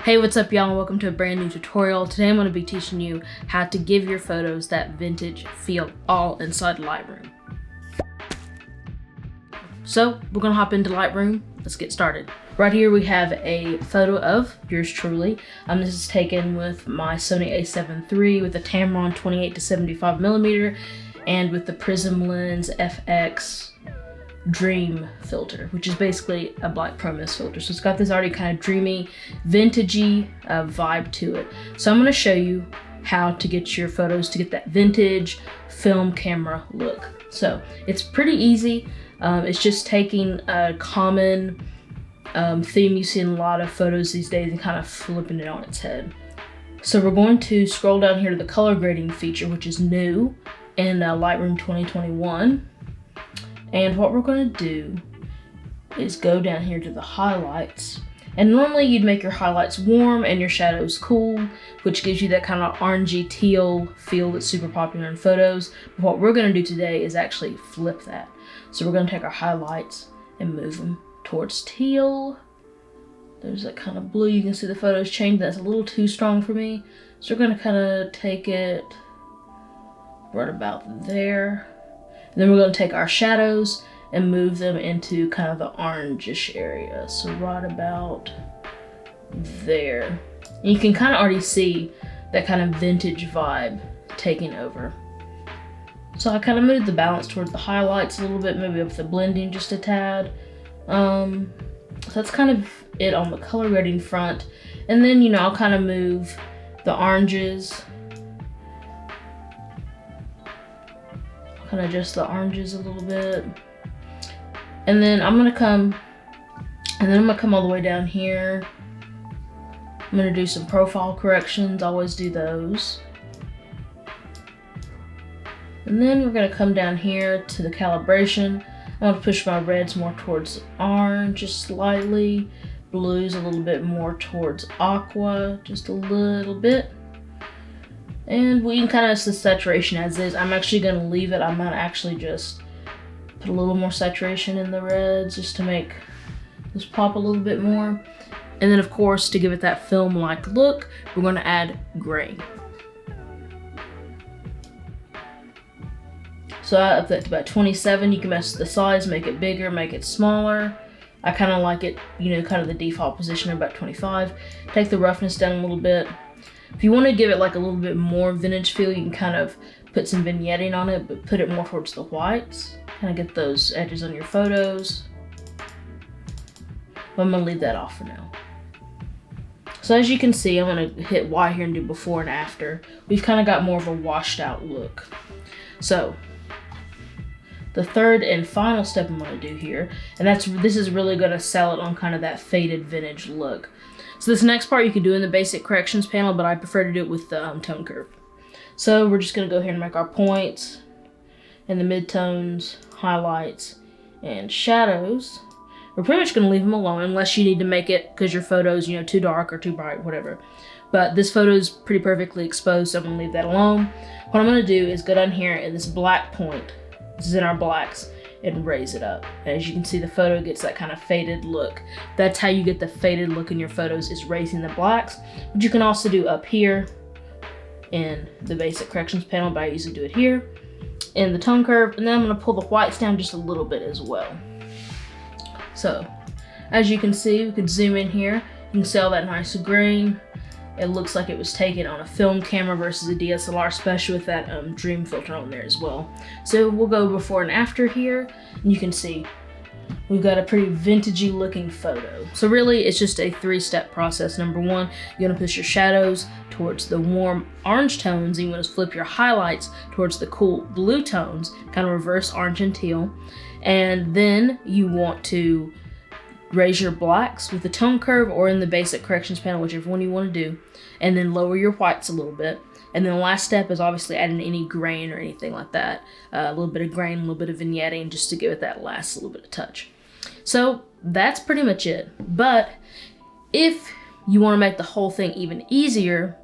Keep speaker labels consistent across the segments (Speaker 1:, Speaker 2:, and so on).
Speaker 1: Hey, what's up y'all, and welcome to a brand new tutorial. Today I'm going to be teaching you how to give your photos that vintage feel all inside Lightroom. So we're going to hop into Lightroom. Let's get started. Right here we have a photo of yours truly. This is taken with my Sony a7 III with a Tamron 28 to 75 millimeter and with the Prism Lens FX Dream filter, which is basically a black pro-mist filter. So it's got this already kind of dreamy, vintagey vibe to it. So I'm going to show you how to get your photos to get that vintage film camera look. So it's pretty easy. It's just taking a common theme you see in a lot of photos these days and kind of flipping it on its head. So we're going to scroll down here to the color grading feature, which is new in Lightroom 2021. And what we're going to do is go down here to the highlights. And normally you'd make your highlights warm and your shadows cool, which gives you that kind of orangey teal feel that's super popular in photos. But what we're going to do today is actually flip that. So we're going to take our highlights and move them towards teal. There's that kind of blue. You can see the photos change. That's a little too strong for me. So we're going to kind of take it right about there. And then we're going to take our shadows and move them into kind of the orangish area. So right about there. And you can kind of already see that kind of vintage vibe taking over. So I kind of moved the balance towards the highlights a little bit, maybe up the blending just a tad. So that's kind of it on the color grading front. And then, you know, I'll kind of move the oranges. Kind of adjust the oranges a little bit. And then I'm gonna come all the way down here. I'm gonna do some profile corrections, always do those. And then we're gonna come down here to the calibration. I'm gonna push my reds more towards orange, just slightly. Blues a little bit more towards aqua, just a little bit. And we can kind of see the saturation as is. I'm actually going to leave it. I might actually just put a little more saturation in the reds just to make this pop a little bit more. And then of course, to give it that film-like look, we're going to add gray. So I up that to about 27. You can mess with the size, make it bigger, make it smaller. I kind of like it, you know, kind of the default position of about 25. Take the roughness down a little bit. If you want to give it like a little bit more vintage feel, you can kind of put some vignetting on it, but put it more towards the whites. Kind of get those edges on your photos. But I'm going to leave that off for now. So as you can see, I'm going to hit Y here and do before and after. We've kind of got more of a washed out look. So the third and final step I'm going to do here, and this is really going to sell it on kind of that faded vintage look. So this next part you can do in the basic corrections panel, but I prefer to do it with the tone curve. So we're just going to go here and make our points and the midtones, highlights, and shadows. We're pretty much going to leave them alone unless you need to make it because your photo's, you know, too dark or too bright, whatever. But this photo is pretty perfectly exposed, so I'm going to leave that alone. What I'm going to do is go down here and this black point, this is in our blacks, and raise it up. As you can see, the photo gets that kind of faded look. That's how you get the faded look in your photos, is raising the blacks. But you can also do up here in the basic corrections panel, but I usually do it here in the tone curve. And then I'm going to pull the whites down just a little bit as well. So as you can see, we can zoom in here. You can see all that nice green. It looks like it was taken on a film camera versus a DSLR, especially with that dream filter on there as well. So we'll go before and after here, and you can see we've got a pretty vintagey looking photo. So really it's just a 3-step process. Number one, you're gonna push your shadows towards the warm orange tones, and you want to flip your highlights towards the cool blue tones, kind of reverse orange and teal. And then you want to raise your blacks with the tone curve or in the basic corrections panel, whichever one you want to do, and then lower your whites a little bit. And then the last step is obviously adding any grain or anything like that. A little bit of grain, a little bit of vignetting, just to give it that last little bit of touch. So that's pretty much it. But if you want to make the whole thing even easier,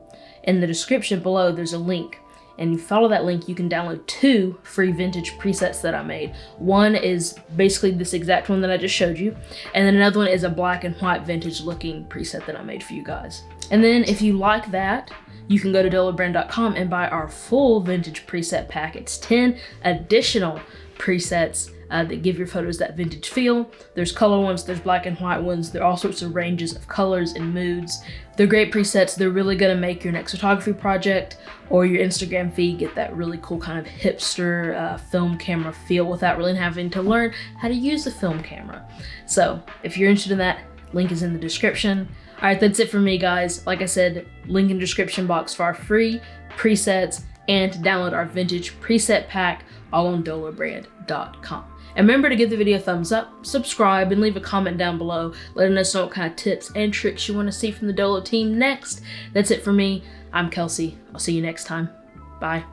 Speaker 1: in the description below there's a link. and you follow that link, you can download 2 free vintage presets that I made. One is basically this exact one that I just showed you, and then another one is a black and white vintage looking preset that I made for you guys. And then if you like that, you can go to dolobrand.com and buy our full vintage preset pack. It's 10 additional presets that give your photos that vintage feel. There's color ones, there's black and white ones, there are all sorts of ranges of colors and moods. They're great presets. They're really gonna make your next photography project or your Instagram feed get that really cool kind of hipster film camera feel without really having to learn how to use the film camera. So if you're interested in that, link is in the description. All right, that's it for me, guys. Like I said, link in the description box for our free presets and to download our vintage preset pack, all on dolobrand.com. And remember to give the video a thumbs up, subscribe, and leave a comment down below letting us know what kind of tips and tricks you want to see from the Dolo team next. That's it for me. I'm Kelsey. I'll see you next time. Bye.